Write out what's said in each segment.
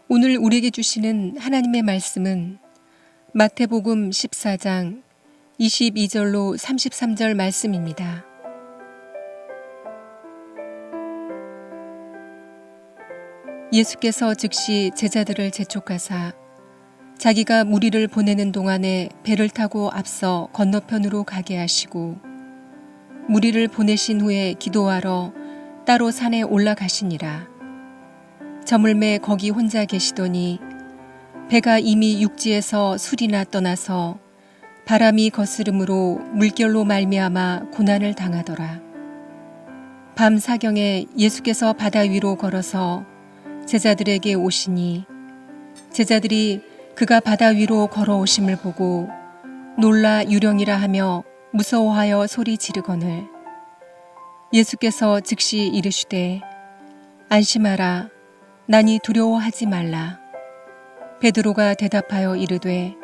오늘 우리에게 주시는 하나님의 말씀은 마태복음 14장 22절로 33절 말씀입니다. 예수께서 즉시 제자들을 재촉하사 자기가 무리를 보내는 동안에 배를 타고 앞서 건너편으로 가게 하시고 무리를 보내신 후에 기도하러 따로 산에 올라가시니라. 저물매 거기 혼자 계시더니 배가 이미 육지에서 술이나 떠나서 바람이 거스름으로 물결로 말미암아 고난을 당하더라. 밤 사경에 예수께서 바다 위로 걸어서 제자들에게 오시니 제자들이 그가 바다 위로 걸어오심을 보고 놀라 유령이라 하며 무서워하여 소리 지르거늘 예수께서 즉시 이르시되 안심하라 나니 두려워하지 말라. 베드로가 대답하여 이르되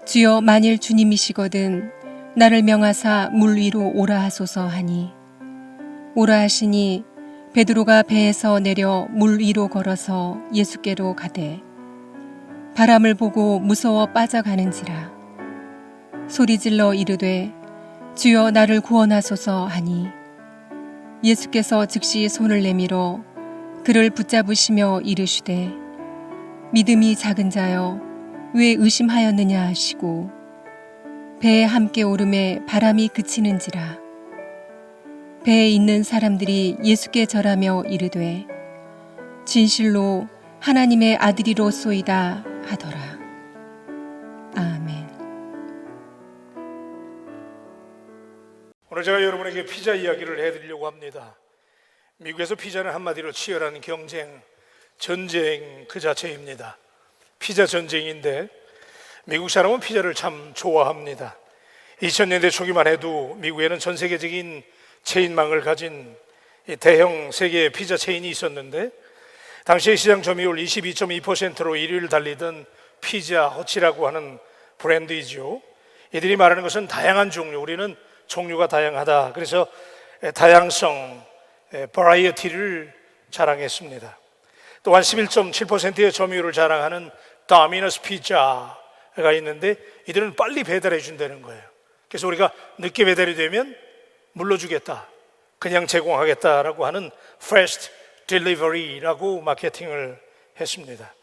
주여 만일 주님이시거든 나를 명하사 물 위로 오라 하소서 하니 오라 하시니 베드로가 배에서 내려 물 위로 걸어서 예수께로 가되 바람을 보고 무서워 빠져가는지라 소리질러 이르되 주여 나를 구원하소서 하니 예수께서 즉시 손을 내밀어 그를 붙잡으시며 이르시되 믿음이 작은 자여 왜 의심하였느냐 하시고 배에 함께 오름에 바람이 그치는지라 배에 있는 사람들이 예수께 절하며 이르되 진실로 하나님의 아들이로소이다 하더라. 아멘. 오늘 제가 여러분에게 피자 이야기를 해드리려고 합니다. 미국에서 피자는 한마디로 치열한 경쟁, 전쟁 그 자체입니다. 피자 전쟁인데 미국 사람은 피자를 참 좋아합니다. 2000년대 초기만 해도 미국에는 전 세계적인 체인망을 가진 대형 세계 피자 체인이 있었는데 당시의 시장 점유율 22.2%로 1위를 달리던 피자 허치라고 하는 브랜드이죠. 이들이 말하는 것은 다양한 종류, 우리는 종류가 다양하다. 그래서 다양성, 버라이어티를 자랑했습니다. 또한 11.7%의 점유율을 자랑하는 도미노스 피자가 있는데 이들은 빨리 배달해 준다는 거예요. 그래서 우리가 늦게 배달이 되면 물러주겠다, 그냥 제공하겠다라고 하는 Fast Delivery라고 마케팅을 했습니다.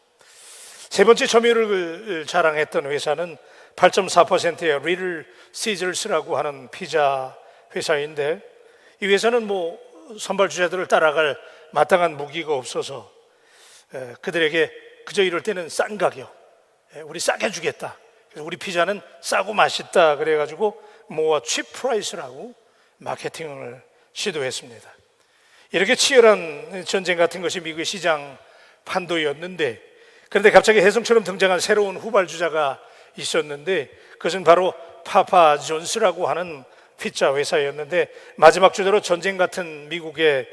세 번째 점유율을 자랑했던 회사는 8.4%의 Little Caesars라고 하는 피자 회사인데 이 회사는 선발 주자들을 따라갈 마땅한 무기가 없어서 그들에게 그저 이럴 때는 싼 가격, 우리 싸게 주겠다, 그래서 우리 피자는 싸고 맛있다 그래가지고 칩 프라이스라고 마케팅을 시도했습니다. 이렇게 치열한 전쟁 같은 것이 미국의 시장 판도였는데 그런데 갑자기 혜성처럼 등장한 새로운 후발주자가 있었는데 그것은 바로 파파 존스라고 하는 피자 회사였는데 마지막 주자로 전쟁 같은 미국의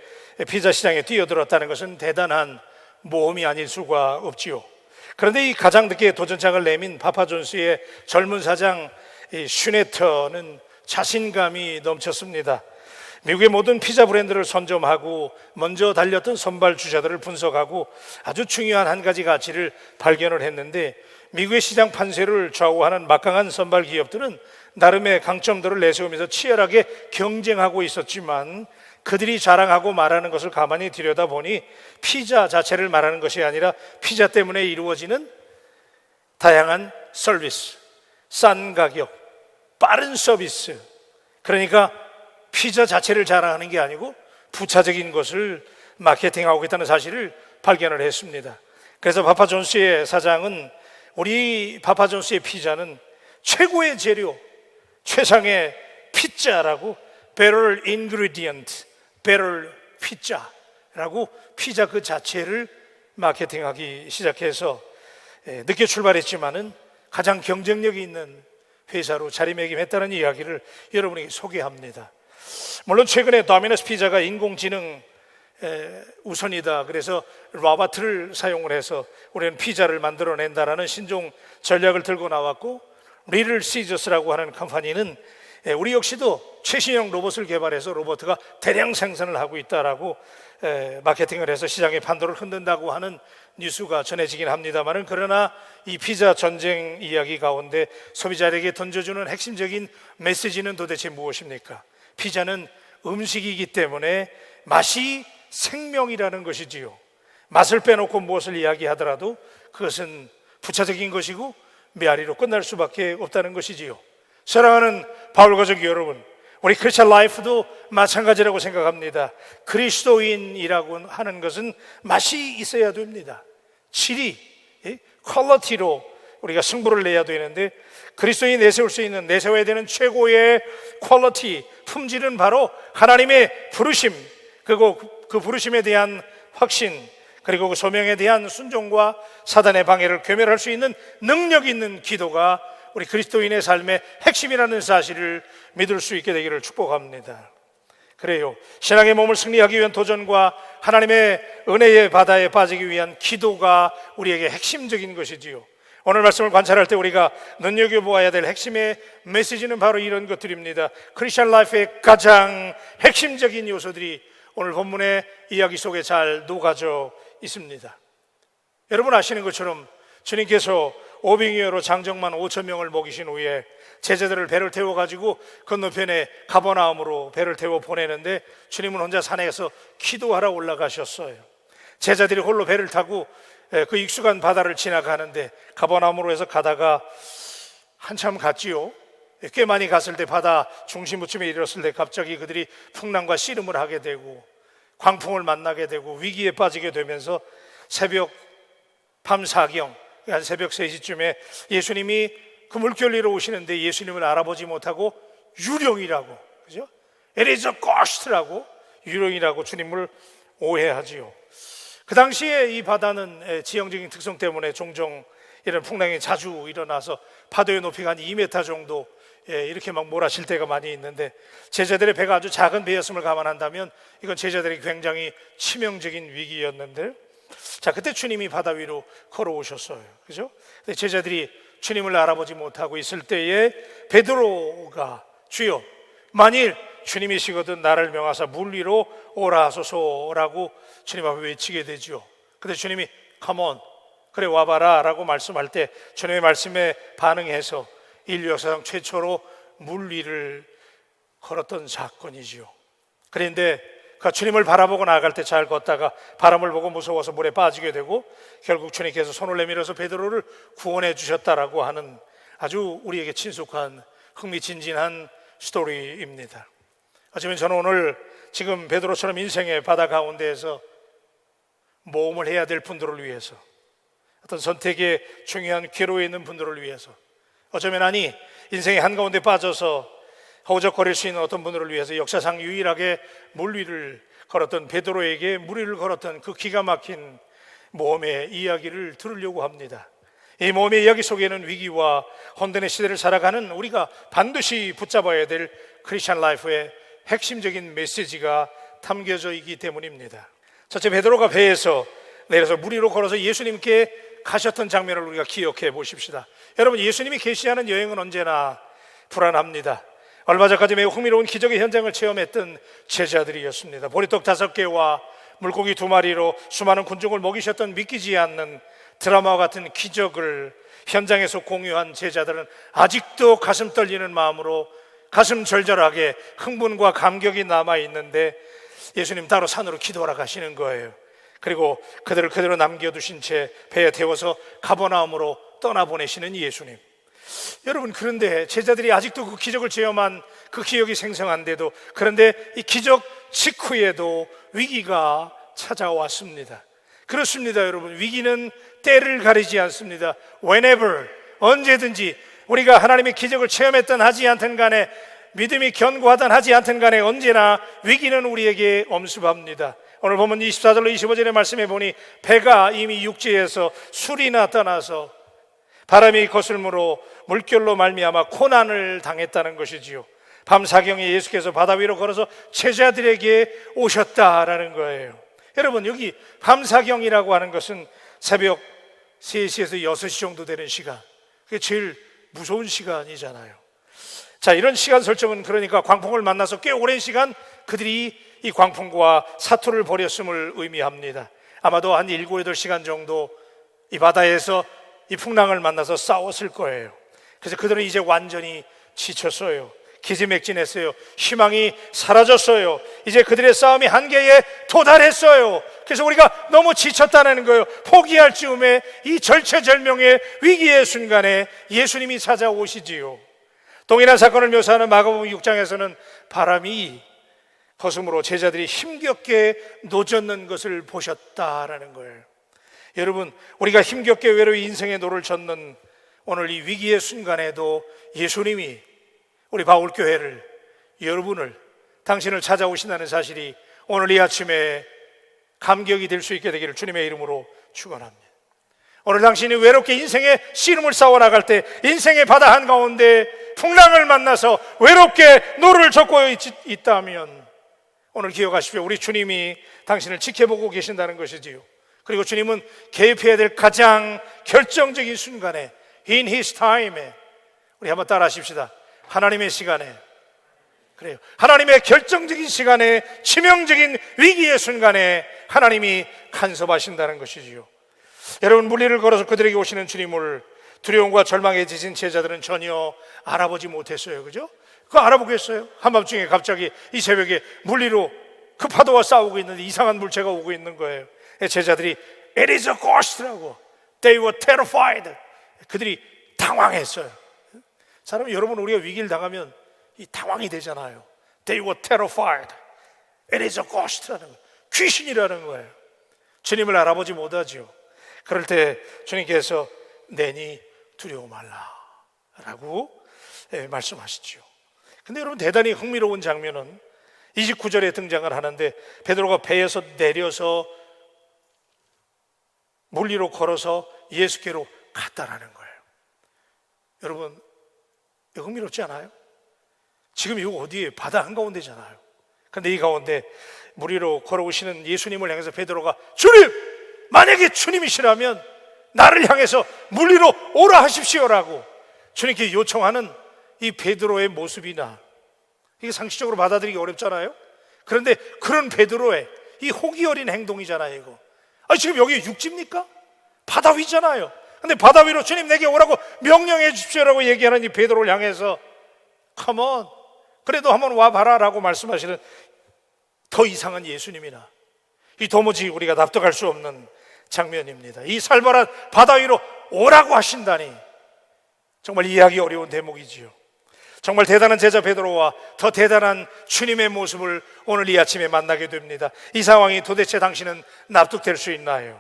피자 시장에 뛰어들었다는 것은 대단한 모험이 아닐 수가 없지요. 그런데 이 가장 늦게 도전장을 내민 파파 존스의 젊은 사장 슈네터는 자신감이 넘쳤습니다. 미국의 모든 피자 브랜드를 선점하고 먼저 달렸던 선발 주자들을 분석하고 아주 중요한 한 가지 가치를 발견을 했는데 미국의 시장 판세를 좌우하는 막강한 선발 기업들은 나름의 강점들을 내세우면서 치열하게 경쟁하고 있었지만 그들이 자랑하고 말하는 것을 가만히 들여다보니 피자 자체를 말하는 것이 아니라 피자 때문에 이루어지는 다양한 서비스, 싼 가격, 빠른 서비스, 그러니까 피자 자체를 자랑하는 게 아니고 부차적인 것을 마케팅하고 있다는 사실을 발견을 했습니다. 그래서 파파존스의 사장은 우리 파파존스의 피자는 최고의 재료, 최상의 피자라고 better ingredient, better pizza라고 피자 그 자체를 마케팅하기 시작해서 늦게 출발했지만은 가장 경쟁력이 있는 회사로 자리매김했다는 이야기를 여러분에게 소개합니다. 물론 최근에 도미노스 피자가 인공지능 우선이다, 그래서 로봇을 사용을 해서 우리는 피자를 만들어낸다라는 신종 전략을 들고 나왔고 리틀 시저스라고 하는 컴퍼니는 우리 역시도 최신형 로봇을 개발해서 로봇가 대량 생산을 하고 있다라고 마케팅을 해서 시장의 판도를 흔든다고 하는 뉴스가 전해지긴 합니다만은, 그러나 이 피자 전쟁 이야기 가운데 소비자에게 던져주는 핵심적인 메시지는 도대체 무엇입니까? 피자는 음식이기 때문에 맛이 생명이라는 것이지요. 맛을 빼놓고 무엇을 이야기하더라도 그것은 부차적인 것이고 메아리로 끝날 수밖에 없다는 것이지요. 사랑하는 바울 가족 여러분, 우리 크리스천 라이프도 마찬가지라고 생각합니다. 그리스도인이라고 하는 것은 맛이 있어야 됩니다. 질이, 퀄리티로 우리가 승부를 내야 되는데, 그리스도인이 내세울 수 있는, 내세워야 되는 최고의 퀄리티, 품질은 바로 하나님의 부르심, 그리고 그 부르심에 대한 확신, 그리고 그 소명에 대한 순종과 사단의 방해를 괴멸할 수 있는 능력 있는 기도가 우리 그리스도인의 삶의 핵심이라는 사실을 믿을 수 있게 되기를 축복합니다. 그래요, 신앙의 몸을 승리하기 위한 도전과 하나님의 은혜의 바다에 빠지기 위한 기도가 우리에게 핵심적인 것이지요. 오늘 말씀을 관찰할 때 우리가 눈여겨보아야 될 핵심의 메시지는 바로 이런 것들입니다. 크리스천 라이프의 가장 핵심적인 요소들이 오늘 본문의 이야기 속에 잘 녹아져 있습니다. 여러분 아시는 것처럼 주님께서 오병이어로 장정만 5천 명을 먹이신 후에 제자들을 배를 태워가지고 건너편에 가버나움으로 배를 태워 보내는데, 주님은 혼자 산에서 기도하러 올라가셨어요. 제자들이 홀로 배를 타고 그 익숙한 바다를 지나가는데, 가버나움으로 해서 가다가 한참 갔지요. 꽤 많이 갔을 때, 바다 중심부쯤에 이르렀을 때 갑자기 그들이 풍랑과 씨름을 하게 되고 광풍을 만나게 되고 위기에 빠지게 되면서 새벽 밤사경, 한 새벽 3시쯤에 예수님이 그 물결 위로 오시는데 예수님을 알아보지 못하고 유령이라고, 그죠? 에리저 고스트라고, 유령이라고 주님을 오해하지요. 그 당시에 이 바다는 지형적인 특성 때문에 종종 이런 풍랑이 자주 일어나서 파도의 높이가 한 2m 정도 이렇게 막 몰아칠 때가 많이 있는데, 제자들의 배가 아주 작은 배였음을 감안한다면 이건 제자들에게 굉장히 치명적인 위기였는데, 자, 그때 주님이 바다 위로 걸어오셨어요. 그죠? 근데 제자들이 주님을 알아보지 못하고 있을 때에 베드로가 주여, 만일 주님이시거든 나를 명하사 물 위로 오라 하소서라고 주님 앞에 외치게 되죠. 근데 주님이 come on, 그래 와봐라 라고 말씀할 때 주님의 말씀에 반응해서 인류 역사상 최초로 물 위를 걸었던 사건이지요. 그런데 그 주님을 바라보고 나아갈 때 잘 걷다가 바람을 보고 무서워서 물에 빠지게 되고 결국 주님께서 손을 내밀어서 베드로를 구원해 주셨다라고 하는 아주 우리에게 친숙한 흥미진진한 스토리입니다. 하지만 저는 오늘 지금 베드로처럼 인생의 바다 가운데에서 모험을 해야 될 분들을 위해서, 어떤 선택에 중요한 기로에 있는 분들을 위해서, 어쩌면 아니 인생의 한가운데 빠져서 허우적거릴 수 있는 어떤 분들을 위해서 역사상 유일하게 물 위를 걸었던 베드로에게 물 위를 걸었던 그 기가 막힌 모험의 이야기를 들으려고 합니다. 이 모험의 이야기 속에는 위기와 혼돈의 시대를 살아가는 우리가 반드시 붙잡아야 될 크리스천 라이프의 핵심적인 메시지가 담겨져 있기 때문입니다. 첫째, 베드로가 배에서 내려서 물 위로 걸어서 예수님께 가셨던 장면을 우리가 기억해 보십시다. 여러분, 예수님이 계시하는 여행은 언제나 불안합니다. 얼마 전까지 매우 흥미로운 기적의 현장을 체험했던 제자들이었습니다. 보리떡 5개와 물고기 2마리로 수많은 군중을 먹이셨던 믿기지 않는 드라마와 같은 기적을 현장에서 공유한 제자들은 아직도 가슴 떨리는 마음으로 가슴 절절하게 흥분과 감격이 남아있는데, 예수님 따로 산으로 기도하러 가시는 거예요. 그리고 그들을 그대로 남겨두신 채 배에 태워서 가버나움으로 떠나보내시는 예수님. 여러분, 그런데 제자들이 아직도 그 기적을 체험한 그 기억이 생생한데도, 그런데 이 기적 직후에도 위기가 찾아왔습니다. 그렇습니다. 여러분, 위기는 때를 가리지 않습니다. Whenever, 언제든지 우리가 하나님의 기적을 체험했든 하지 않든 간에, 믿음이 견고하든 하지 않든 간에 언제나 위기는 우리에게 엄습합니다. 오늘 보면 24절로 25절의 말씀에 보니 배가 이미 육지에서 술이나 떠나서 바람이 거슬므로 물결로 말미암아 고난을 당했다는 것이지요. 밤사경에 예수께서 바다 위로 걸어서 제자들에게 오셨다라는 거예요. 여러분, 여기 밤사경이라고 하는 것은 새벽 3시에서 6시 정도 되는 시간, 그게 제일 무서운 시간이잖아요. 자, 이런 시간 설정은 그러니까 광풍을 만나서 꽤 오랜 시간 그들이 이 광풍과 사투를 벌였음을 의미합니다. 아마도 한 7, 8시간 정도 이 바다에서 이 풍랑을 만나서 싸웠을 거예요. 그래서 그들은 이제 완전히 지쳤어요. 기지맥진했어요. 희망이 사라졌어요. 이제 그들의 싸움이 한계에 도달했어요. 그래서 우리가 너무 지쳤다는 거예요. 포기할 즈음에 이 절체절명의 위기의 순간에 예수님이 찾아오시지요. 동일한 사건을 묘사하는 마가복음 6장에서는 바람이 거슴으로 제자들이 힘겹게 노젓는 것을 보셨다라는 거예요. 여러분, 우리가 힘겹게 외로이 인생의 노를 젓는 오늘 이 위기의 순간에도 예수님이 우리 바울교회를, 여러분을, 당신을 찾아오신다는 사실이 오늘 이 아침에 감격이 될 수 있게 되기를 주님의 이름으로 축원합니다. 오늘 당신이 외롭게 인생의 씨름을 싸워 나갈 때, 인생의 바다 한가운데 풍랑을 만나서 외롭게 노를 젓고 있다면 오늘 기억하십시오. 우리 주님이 당신을 지켜보고 계신다는 것이지요. 그리고 주님은 개입해야 될 가장 결정적인 순간에, in his time에, 우리 한번 따라 하십시다. 하나님의 시간에, 그래요, 하나님의 결정적인 시간에, 치명적인 위기의 순간에 하나님이 간섭하신다는 것이지요. 여러분, 물리를 걸어서 그들에게 오시는 주님을 두려움과 절망에 지친 제자들은 전혀 알아보지 못했어요. 그죠? 그거 알아보겠어요? 한밤중에 갑자기 이 새벽에 물리로 그 파도와 싸우고 있는데 이상한 물체가 오고 있는 거예요. 제자들이 It is a ghost라고, They were terrified. 그들이 당황했어요. 사람, 여러분, 우리가 위기를 당하면 이 당황이 되잖아요. They were terrified. It is a ghost라는 거예요. 귀신이라는 거예요. 주님을 알아보지 못하죠. 그럴 때 주님께서 내니 두려워 말라 라고 말씀하시죠. 근데 여러분, 대단히 흥미로운 장면은 29절에 등장을 하는데 베드로가 배에서 내려서 물 위로 걸어서 예수께로 갔다라는 거예요. 여러분, 이거 흥미롭지 않아요? 지금 이거 어디에? 바다 한가운데잖아요. 그런데 이 가운데 물 위로 걸어오시는 예수님을 향해서 베드로가 주님! 만약에 주님이시라면 나를 향해서 물 위로 오라 하십시오라고 주님께 요청하는 이 베드로의 모습이나, 이게 상식적으로 받아들이기 어렵잖아요. 그런데 그런 베드로의 이 호기 어린 행동이잖아요. 이거 지금 여기 육지입니까? 바다 위잖아요. 근데 바다 위로 주님 내게 오라고 명령해 주십시오라고 얘기하는 이 베드로를 향해서 Come on, 그래도 한번 와봐라 라고 말씀하시는 더 이상한 예수님이나, 이 도무지 우리가 납득할 수 없는 장면입니다. 이 살벌한 바다 위로 오라고 하신다니 정말 이해하기 어려운 대목이지요. 정말 대단한 제자 베드로와 더 대단한 주님의 모습을 오늘 이 아침에 만나게 됩니다. 이 상황이 도대체 당신은 납득될 수 있나요?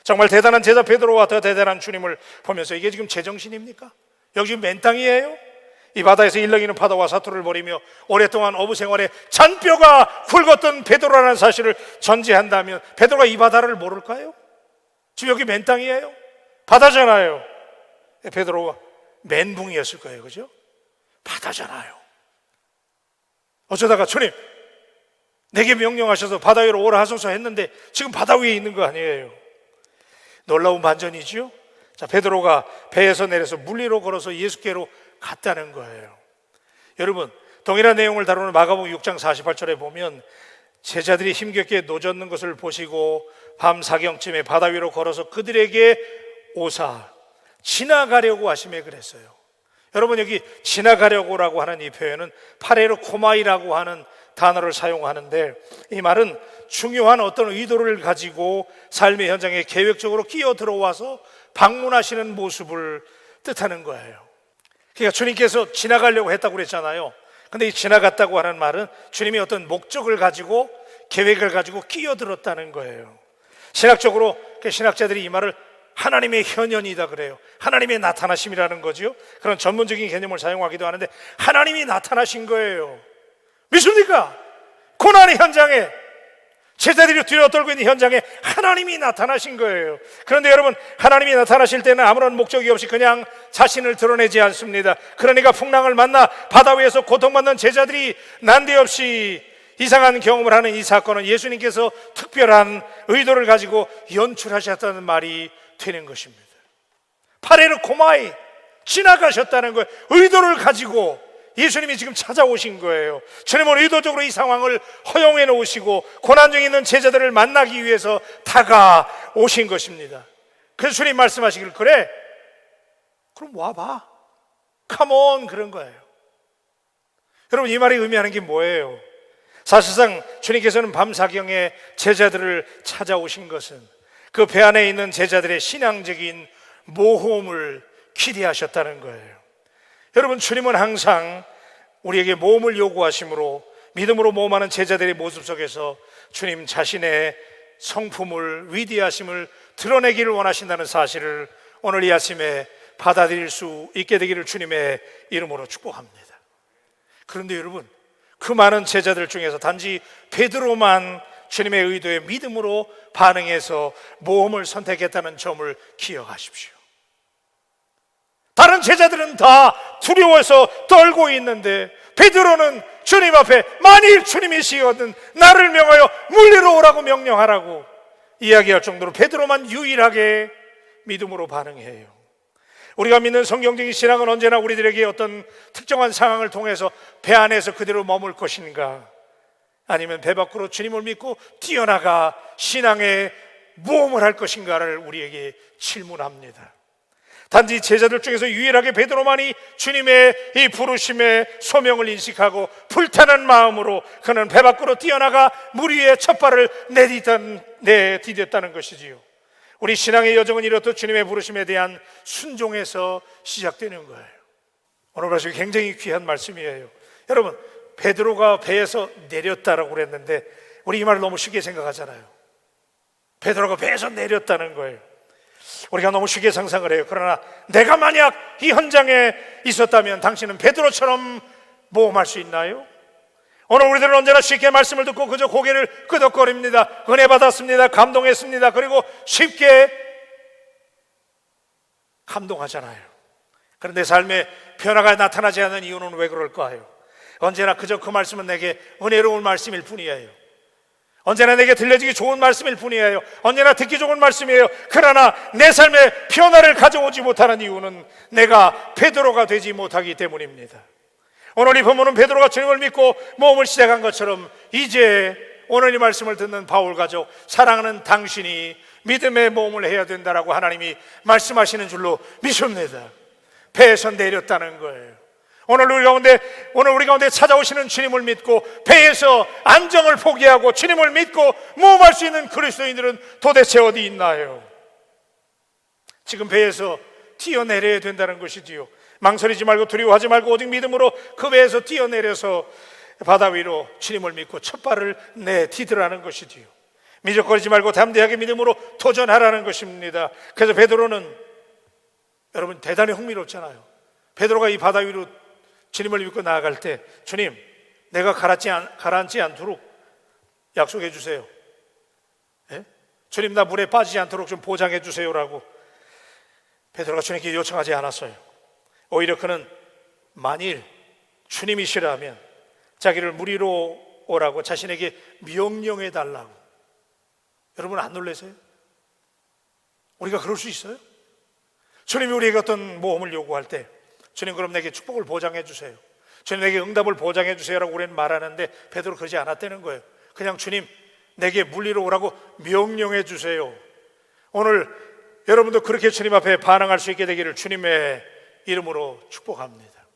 정말 대단한 제자 베드로와 더 대단한 주님을 보면서 이게 지금 제정신입니까? 여기 지금 맨땅이에요? 이 바다에서 일렁이는 파도와 사투를 벌이며 오랫동안 어부 생활에 잔뼈가 굵었던 베드로라는 사실을 전제한다면 베드로가 이 바다를 모를까요? 지금 여기 맨땅이에요? 바다잖아요. 베드로가 멘붕이었을 거예요. 그죠? 바다잖아요. 어쩌다가 주님 내게 명령하셔서 바다 위로 오라 하소서 했는데 지금 바다 위에 있는 거 아니에요? 놀라운 반전이지요. 자, 베드로가 배에서 내려서 물 위로 걸어서 예수께로 갔다는 거예요. 여러분, 동일한 내용을 다루는 마가복음 6장 48절에 보면 제자들이 힘겹게 노젓는 것을 보시고 밤 사경쯤에 바다 위로 걸어서 그들에게 오사 지나가려고 하시매 그랬어요. 여러분, 여기 지나가려고라고 하는 이 표현은 파레르 코마이라고 하는 단어를 사용하는데, 이 말은 중요한 어떤 의도를 가지고 삶의 현장에 계획적으로 끼어 들어와서 방문하시는 모습을 뜻하는 거예요. 그러니까 주님께서 지나가려고 했다고 그랬잖아요. 근데 이 지나갔다고 하는 말은 주님이 어떤 목적을 가지고 계획을 가지고 끼어들었다는 거예요. 신학적으로 신학자들이 이 말을 하나님의 현현이다 그래요. 하나님의 나타나심이라는 거죠. 그런 전문적인 개념을 사용하기도 하는데 하나님이 나타나신 거예요. 믿습니까? 고난의 현장에, 제자들이 두려워 떨고 있는 현장에 하나님이 나타나신 거예요. 그런데 여러분, 하나님이 나타나실 때는 아무런 목적이 없이 그냥 자신을 드러내지 않습니다. 그러니까 풍랑을 만나 바다 위에서 고통받는 제자들이 난데없이 이상한 경험을 하는 이 사건은 예수님께서 특별한 의도를 가지고 연출하셨다는 말이 되는 것입니다. 파레르 코마이, 지나가셨다는 거예요. 의도를 가지고 예수님이 지금 찾아오신 거예요. 주님은 의도적으로 이 상황을 허용해 놓으시고 고난 중에 있는 제자들을 만나기 위해서 다가오신 것입니다. 그래서 주님 말씀하시길, 그래, 그럼 와봐, 컴온, 그런 거예요. 여러분, 이 말이 의미하는 게 뭐예요? 사실상 주님께서는 밤사경에 제자들을 찾아오신 것은 그 배 안에 있는 제자들의 신앙적인 모험을 기대하셨다는 거예요. 여러분, 주님은 항상 우리에게 모험을 요구하심으로 믿음으로 모험하는 제자들의 모습 속에서 주님 자신의 성품을, 위대하심을 드러내기를 원하신다는 사실을 오늘 이 아침에 받아들일 수 있게 되기를 주님의 이름으로 축복합니다. 그런데 여러분, 그 많은 제자들 중에서 단지 베드로만 주님의 의도에 믿음으로 반응해서 모험을 선택했다는 점을 기억하십시오. 다른 제자들은 다 두려워서 떨고 있는데 베드로는 주님 앞에 만일 주님이시거든 나를 명하여 물리로 오라고 명령하라고 이야기할 정도로 베드로만 유일하게 믿음으로 반응해요. 우리가 믿는 성경적인 신앙은 언제나 우리들에게 어떤 특정한 상황을 통해서 배 안에서 그대로 머물 것인가, 아니면 배 밖으로 주님을 믿고 뛰어나가 신앙의 모험을 할 것인가를 우리에게 질문합니다. 단지 제자들 중에서 유일하게 베드로만이 주님의 이 부르심의 소명을 인식하고 불타는 마음으로 그는 배 밖으로 뛰어나가 물 위에 첫 발을 내디뎠다는 것이지요. 우리 신앙의 여정은 이렇듯 주님의 부르심에 대한 순종에서 시작되는 거예요. 오늘 말씀이 굉장히 귀한 말씀이에요. 여러분, 베드로가 배에서 내렸다라고 그랬는데 우리 이 말을 너무 쉽게 생각하잖아요. 베드로가 배에서 내렸다는 거예요. 우리가 너무 쉽게 상상을 해요. 그러나 내가 만약 이 현장에 있었다면 당신은 베드로처럼 모험할 수 있나요? 오늘 우리들은 언제나 쉽게 말씀을 듣고 그저 고개를 끄덕거립니다. 은혜 받았습니다. 감동했습니다. 그리고 쉽게 감동하잖아요. 그런데 삶에 변화가 나타나지 않는 이유는 왜 그럴까요? 언제나 그저 그 말씀은 내게 은혜로운 말씀일 뿐이에요. 언제나 내게 들려지기 좋은 말씀일 뿐이에요. 언제나 듣기 좋은 말씀이에요. 그러나 내 삶에 변화를 가져오지 못하는 이유는 내가 베드로가 되지 못하기 때문입니다. 오늘 이 본문은 베드로가 주님을 믿고 모험을 시작한 것처럼 이제 오늘 이 말씀을 듣는 바울 가족, 사랑하는 당신이 믿음의 모험을 해야 된다라고 하나님이 말씀하시는 줄로 믿습니다. 배에서 내렸다는 거예요. 오늘 우리 가운데 찾아오시는 주님을 믿고 배에서 안정을 포기하고 주님을 믿고 모험할 수 있는 그리스도인들은 도대체 어디 있나요? 지금 배에서 뛰어내려야 된다는 것이지요. 망설이지 말고 두려워하지 말고 오직 믿음으로 그 배에서 뛰어내려서 바다 위로 주님을 믿고 첫 발을 내디디라는 것이지요. 미적거리지 말고 담대하게 믿음으로 도전하라는 것입니다. 그래서 베드로는, 여러분, 대단히 흥미롭잖아요. 베드로가 이 바다 위로 주님을 믿고 나아갈 때, 주님, 내가 가라앉지 않도록 약속해 주세요. 예? 주님, 나 물에 빠지지 않도록 좀 보장해 주세요라고 베드로가 주님께 요청하지 않았어요. 오히려 그는 만일 주님이시라면 자기를 물 위로 오라고 자신에게 명령해 달라고. 여러분, 안 놀라세요? 우리가 그럴 수 있어요? 주님이 우리에게 어떤 모험을 요구할 때, 주님, 그럼 내게 축복을 보장해 주세요, 주님, 내게 응답을 보장해 주세요라고 우리는 말하는데 베드로 그러지 않았다는 거예요. 그냥 주님, 내게 물 위로 오라고 명령해 주세요. 오늘 여러분도 그렇게 주님 앞에 반응할 수 있게 되기를 주님의 이름으로 축복합니다.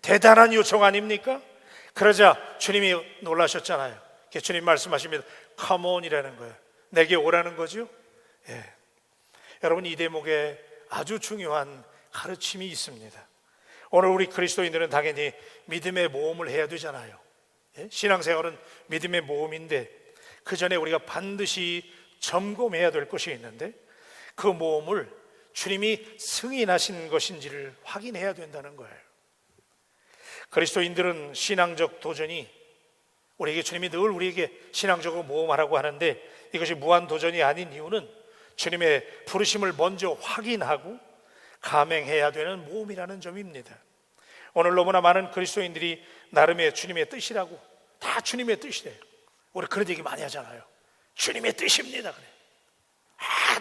대단한 요청 아닙니까? 그러자 주님이 놀라셨잖아요. 주님 말씀하십니다. Come on이라는 거예요. 내게 오라는 거죠. 예. 여러분, 이 대목에 아주 중요한 가르침이 있습니다. 오늘 우리 그리스도인들은 당연히 믿음의 모험을 해야 되잖아요. 예? 신앙생활은 믿음의 모험인데 그 전에 우리가 반드시 점검해야 될 것이 있는데 그 모험을 주님이 승인하신 것인지를 확인해야 된다는 거예요. 그리스도인들은 신앙적 도전이, 우리에게 주님이 늘 우리에게 신앙적으로 모험하라고 하는데 이것이 무한도전이 아닌 이유는 주님의 부르심을 먼저 확인하고 감행해야 되는 모험이라는 점입니다. 오늘 너무나 많은 그리스도인들이 나름의 주님의 뜻이라고, 다 주님의 뜻이래요. 우리 그런 얘기 많이 하잖아요. 주님의 뜻입니다. 그래.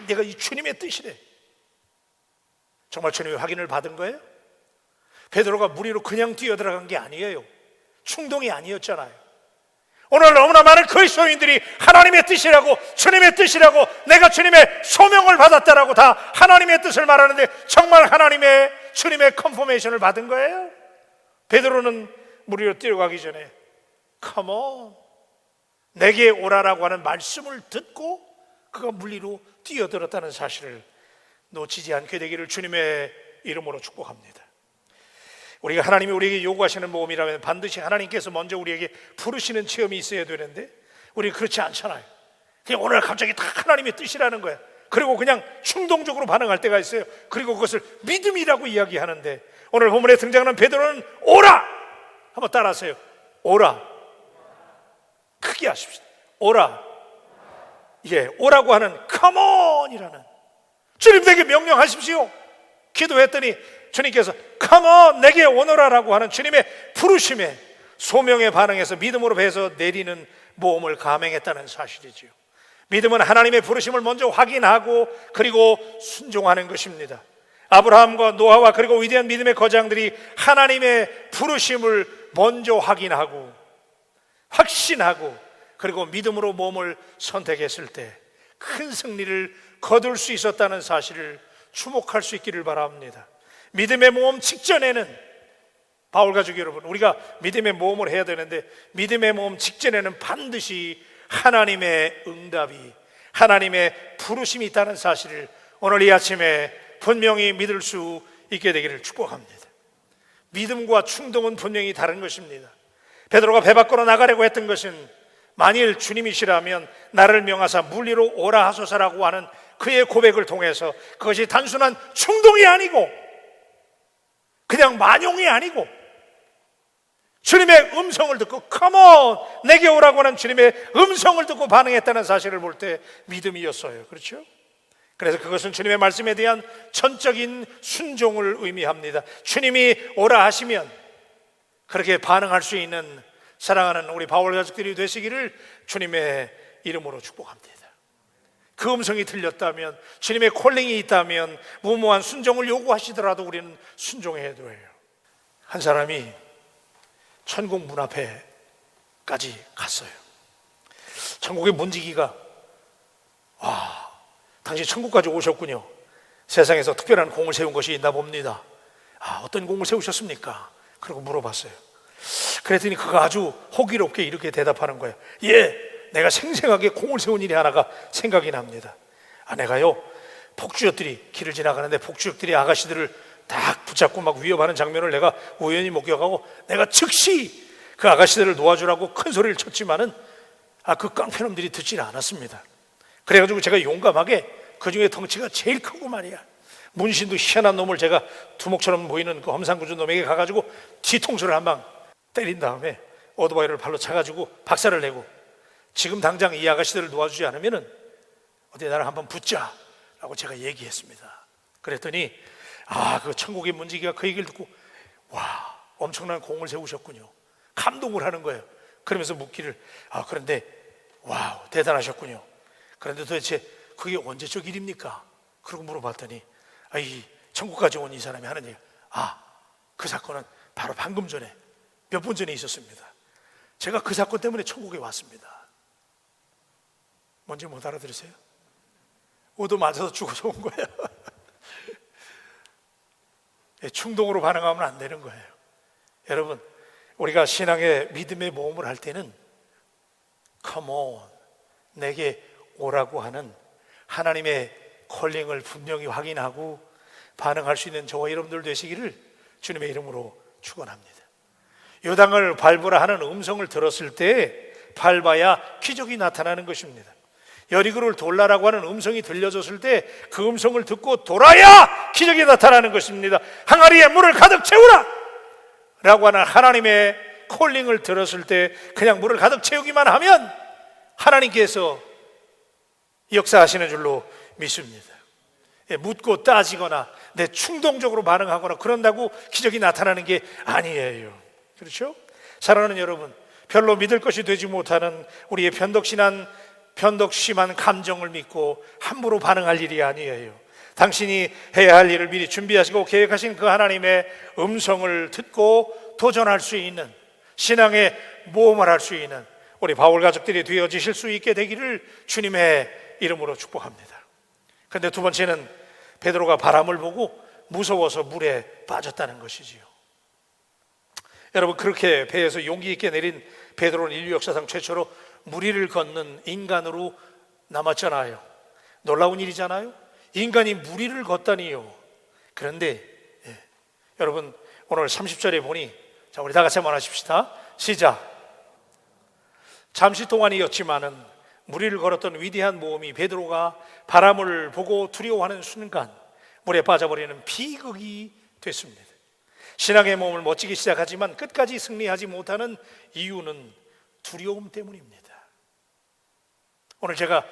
내가 이 주님의 뜻이래. 정말 주님의 확인을 받은 거예요? 베드로가 물 위로 그냥 뛰어들어간 게 아니에요. 충동이 아니었잖아요. 오늘 너무나 많은 그리스도인들이 하나님의 뜻이라고, 주님의 뜻이라고, 내가 주님의 소명을 받았다라고 다 하나님의 뜻을 말하는데 정말 하나님의, 주님의 컨포메이션을 받은 거예요? 베드로는 물 위로 뛰어가기 전에 Come on, 내게 오라라고 하는 말씀을 듣고 그가 물 위로 뛰어들었다는 사실을 놓치지 않게 되기를 주님의 이름으로 축복합니다. 우리가 하나님이 우리에게 요구하시는 모험이라면 반드시 하나님께서 먼저 우리에게 부르시는 체험이 있어야 되는데 우리는 그렇지 않잖아요. 그냥 오늘 갑자기 다 하나님의 뜻이라는 거야. 그리고 그냥 충동적으로 반응할 때가 있어요. 그리고 그것을 믿음이라고 이야기하는데 오늘 본문에 등장하는 베드로는 오라! 한번 따라하세요. 오라. 크게 하십시오. 오라. 예, 오라고 하는 come on이라는, 주님에게 명령하십시오. 기도했더니 주님께서 come on, 내게 오너라라고 하는 주님의 부르심에 소명에 반응해서 믿음으로 배에서 내리는 모험을 감행했다는 사실이지요. 믿음은 하나님의 부르심을 먼저 확인하고 그리고 순종하는 것입니다. 아브라함과 노아와 그리고 위대한 믿음의 거장들이 하나님의 부르심을 먼저 확인하고 확신하고 그리고 믿음으로 모험을 선택했을 때 큰 승리를 거둘 수 있었다는 사실을 주목할 수 있기를 바랍니다. 믿음의 모험 직전에는, 바울 가족 여러분, 우리가 믿음의 모험을 해야 되는데 믿음의 모험 직전에는 반드시 하나님의 응답이, 하나님의 부르심이 있다는 사실을 오늘 이 아침에 분명히 믿을 수 있게 되기를 축복합니다. 믿음과 충동은 분명히 다른 것입니다. 베드로가 배 밖으로 나가려고 했던 것은 만일 주님이시라면 나를 명하사 물 위로 오라 하소서라고 하는 그의 고백을 통해서 그것이 단순한 충동이 아니고 그냥 만용이 아니고 주님의 음성을 듣고 Come on, 내게 오라고 하는 주님의 음성을 듣고 반응했다는 사실을 볼 때 믿음이었어요. 그렇죠? 그래서 그것은 주님의 말씀에 대한 전적인 순종을 의미합니다. 주님이 오라 하시면 그렇게 반응할 수 있는 사랑하는 우리 바울 가족들이 되시기를 주님의 이름으로 축복합니다. 그 음성이 들렸다면, 주님의 콜링이 있다면 무모한 순종을 요구하시더라도 우리는 순종해야 돼요. 한 사람이 천국 문 앞에까지 갔어요. 천국의 문지기가 와, 당신 천국까지 오셨군요. 세상에서 특별한 공을 세운 것이 있나 봅니다. 아, 어떤 공을 세우셨습니까? 그러고 물어봤어요. 그랬더니 그가 아주 호기롭게 이렇게 대답하는 거예요. 예, 내가 생생하게 공을 세운 일이 하나가 생각이 납니다. 아, 내가요, 폭주족들이 길을 지나가는데 폭주족들이 아가씨들을 딱 붙잡고 막 위협하는 장면을 내가 우연히 목격하고 내가 즉시 그 아가씨들을 놓아주라고 큰 소리를 쳤지만은 그 깡패놈들이 듣지는 않았습니다. 그래가지고 제가 용감하게 그 중에 덩치가 제일 크고 말이야, 문신도 희한한 놈을 제가 두목처럼 보이는 그 험상궂은 놈에게 가가지고 뒤통수를 한 방 때린 다음에 오토바이를 발로 차가지고 박살을 내고 지금 당장 이 아가씨들을 놓아주지 않으면은 어디 나랑 한번 붙자라고 제가 얘기했습니다. 그랬더니 그 천국의 문지기가 그 얘기를 듣고 와, 엄청난 공을 세우셨군요. 감동을 하는 거예요. 그러면서 묻기를 그런데 와우, 대단하셨군요. 그런데 도대체 그게 언제적 일입니까? 그러고 물어봤더니 이 천국까지 온 이 사람이 하는 얘기, 그 사건은 바로 방금 전에 몇 분 전에 있었습니다. 제가 그 사건 때문에 천국에 왔습니다. 뭔지 못 알아들으세요? 오도 맞아서 죽어서 온 거예요. 충동으로 반응하면 안 되는 거예요. 여러분, 우리가 신앙의 믿음의 모험을 할 때는 Come on, 내게 오라고 하는 하나님의 콜링을 분명히 확인하고 반응할 수 있는 저와 여러분들 되시기를 주님의 이름으로 축원합니다. 요당을 밟으라 하는 음성을 들었을 때 밟아야 기적이 나타나는 것입니다. 여리고를 돌라라고 하는 음성이 들려졌을 때 그 음성을 듣고 돌아야 기적이 나타나는 것입니다. 항아리에 물을 가득 채우라 라고 하는 하나님의 콜링을 들었을 때 그냥 물을 가득 채우기만 하면 하나님께서 역사하시는 줄로 믿습니다. 묻고 따지거나 내 충동적으로 반응하거나 그런다고 기적이 나타나는 게 아니에요. 그렇죠? 사랑하는 여러분, 별로 믿을 것이 되지 못하는 우리의 변덕심한 감정을 믿고 함부로 반응할 일이 아니에요. 당신이 해야 할 일을 미리 준비하시고 계획하신 그 하나님의 음성을 듣고 도전할 수 있는, 신앙의 모험을 할 수 있는 우리 바울 가족들이 되어지실 수 있게 되기를 주님의 이름으로 축복합니다. 그런데 두 번째는 베드로가 바람을 보고 무서워서 물에 빠졌다는 것이지요. 여러분, 그렇게 배에서 용기 있게 내린 베드로는 인류 역사상 최초로 물 위를 걷는 인간으로 남았잖아요. 놀라운 일이잖아요. 인간이 물 위를 걷다니요. 그런데 여러분, 오늘 30절에 보니, 자, 우리 다 같이 한번 하십시다. 시작. 잠시 동안이었지만은 물 위를 걸었던 위대한 모험이 베드로가 바람을 보고 두려워하는 순간 물에 빠져버리는 비극이 됐습니다. 신앙의 몸을 멋지게 시작하지만 끝까지 승리하지 못하는 이유는 두려움 때문입니다. 오늘 제가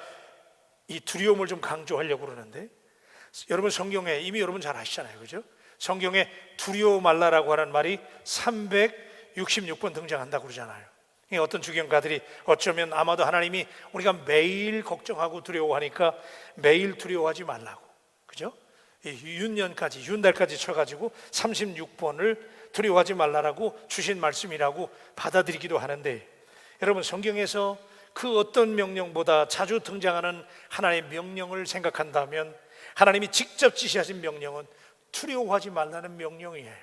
이 두려움을 좀 강조하려고 그러는데, 여러분 성경에 이미 여러분 잘 아시잖아요, 그죠? 성경에 두려워 말라라고 하는 말이 366번 등장한다고 그러잖아요. 어떤 주경가들이 어쩌면 아마도 하나님이 우리가 매일 걱정하고 두려워하니까 매일 두려워하지 말라고, 그죠? 윤년까지, 윤달까지 쳐가지고 36번을 두려워하지 말라라고 주신 말씀이라고 받아들이기도 하는데, 여러분 성경에서 그 어떤 명령보다 자주 등장하는 하나님의 명령을 생각한다면 하나님이 직접 지시하신 명령은 두려워하지 말라는 명령이에요.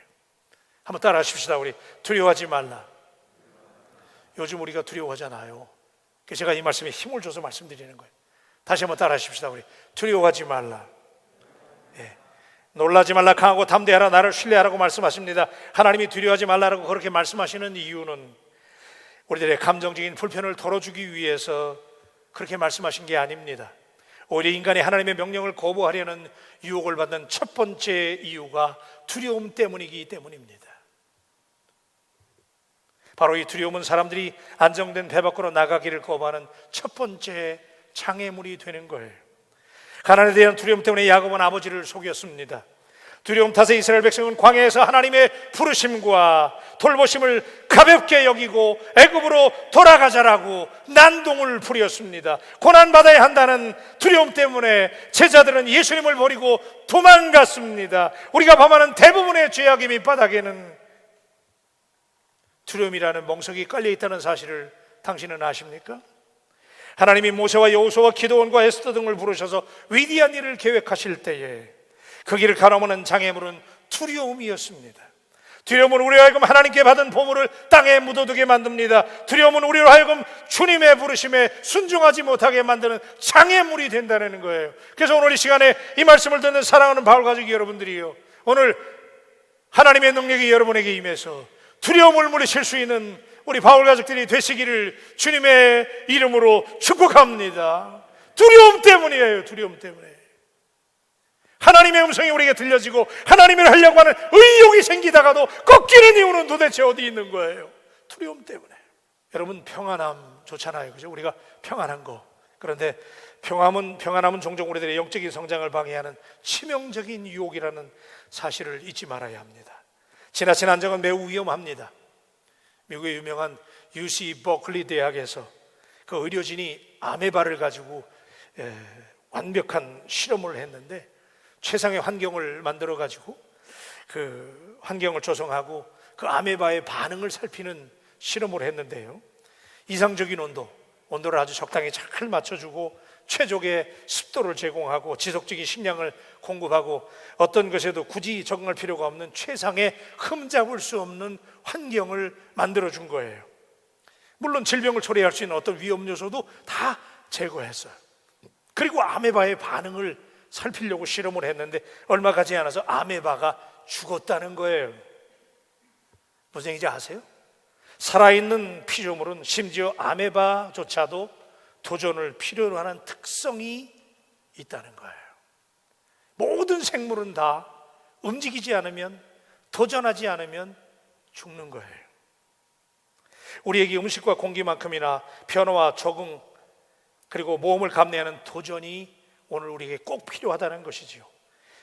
한번 따라 하십시다. 우리 두려워하지 말라. 요즘 우리가 두려워하잖아요. 그래서 제가 이 말씀에 힘을 줘서 말씀드리는 거예요. 다시 한번 따라 하십시다. 우리 두려워하지 말라. 놀라지 말라, 강하고 담대하라, 나를 신뢰하라고 말씀하십니다. 하나님이 두려워하지 말라라고 그렇게 말씀하시는 이유는 우리들의 감정적인 불편을 덜어주기 위해서 그렇게 말씀하신 게 아닙니다. 오히려 인간이 하나님의 명령을 거부하려는 유혹을 받는 첫 번째 이유가 두려움 때문이기 때문입니다. 바로 이 두려움은 사람들이 안정된 배 밖으로 나가기를 거부하는 첫 번째 장애물이 되는 거예요. 가난에 대한 두려움 때문에 야곱은 아버지를 속였습니다. 두려움 탓에 이스라엘 백성은 광야에서 하나님의 부르심과 돌보심을 가볍게 여기고 애굽으로 돌아가자라고 난동을 부렸습니다. 고난받아야 한다는 두려움 때문에 제자들은 예수님을 버리고 도망갔습니다. 우리가 범하는 대부분의 죄악의 밑바닥에는 두려움이라는 멍석이 깔려있다는 사실을 당신은 아십니까? 하나님이 모세와 여호수아와 기드온과 에스더 등을 부르셔서 위대한 일을 계획하실 때에 그 길을 가로막는 장애물은 두려움이었습니다. 두려움은 우리로 하여금 하나님께 받은 보물을 땅에 묻어두게 만듭니다. 두려움은 우리로 하여금 주님의 부르심에 순종하지 못하게 만드는 장애물이 된다는 거예요. 그래서 오늘 이 시간에 이 말씀을 듣는 사랑하는 바울 가족 여러분들이요, 오늘 하나님의 능력이 여러분에게 임해서 두려움을 물리칠 수 있는 우리 바울 가족들이 되시기를 주님의 이름으로 축복합니다. 두려움 때문이에요. 두려움 때문에 하나님의 음성이 우리에게 들려지고 하나님을 하려고 하는 의욕이 생기다가도 꺾이는 이유는 도대체 어디 있는 거예요? 두려움 때문에. 여러분, 평안함 좋잖아요, 그죠? 우리가 평안한 거. 그런데 평안함은 종종 우리들의 영적인 성장을 방해하는 치명적인 유혹이라는 사실을 잊지 말아야 합니다. 지나친 안정은 매우 위험합니다. 미국의 유명한 UC 버클리 대학에서 그 의료진이 아메바를 가지고 완벽한 실험을 했는데, 최상의 환경을 만들어 가지고 그 환경을 조성하고 그 아메바의 반응을 살피는 실험을 했는데요, 이상적인 온도를 아주 적당히 잘 맞춰주고 최적의 습도를 제공하고 지속적인 식량을 공급하고 어떤 것에도 굳이 적응할 필요가 없는 최상의 흠잡을 수 없는 환경을 만들어준 거예요. 물론 질병을 초래할 수 있는 어떤 위험 요소도 다 제거했어요. 그리고 아메바의 반응을 살피려고 실험을 했는데 얼마 가지 않아서 아메바가 죽었다는 거예요. 무슨 얘기인지 아세요? 살아있는 피조물은 심지어 아메바조차도 도전을 필요로 하는 특성이 있다는 거예요. 모든 생물은 다 움직이지 않으면, 도전하지 않으면 죽는 거예요. 우리에게 음식과 공기만큼이나 변화와 적응 그리고 모험을 감내하는 도전이 오늘 우리에게 꼭 필요하다는 것이지요.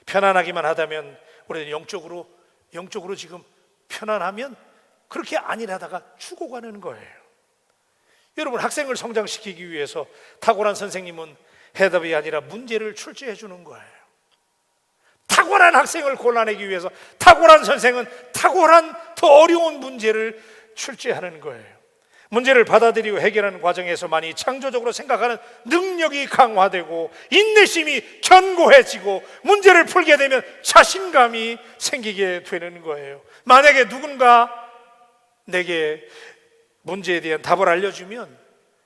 편안하기만 하다면 우리는 영적으로 지금 편안하면 그렇게 안일하다가 죽어가는 거예요. 여러분, 학생을 성장시키기 위해서 탁월한 선생님은 해답이 아니라 문제를 출제해 주는 거예요. 탁월한 학생을 골라내기 위해서 탁월한 선생은 탁월한 더 어려운 문제를 출제하는 거예요. 문제를 받아들이고 해결하는 과정에서만이 창조적으로 생각하는 능력이 강화되고 인내심이 견고해지고 문제를 풀게 되면 자신감이 생기게 되는 거예요. 만약에 누군가 내게 문제에 대한 답을 알려주면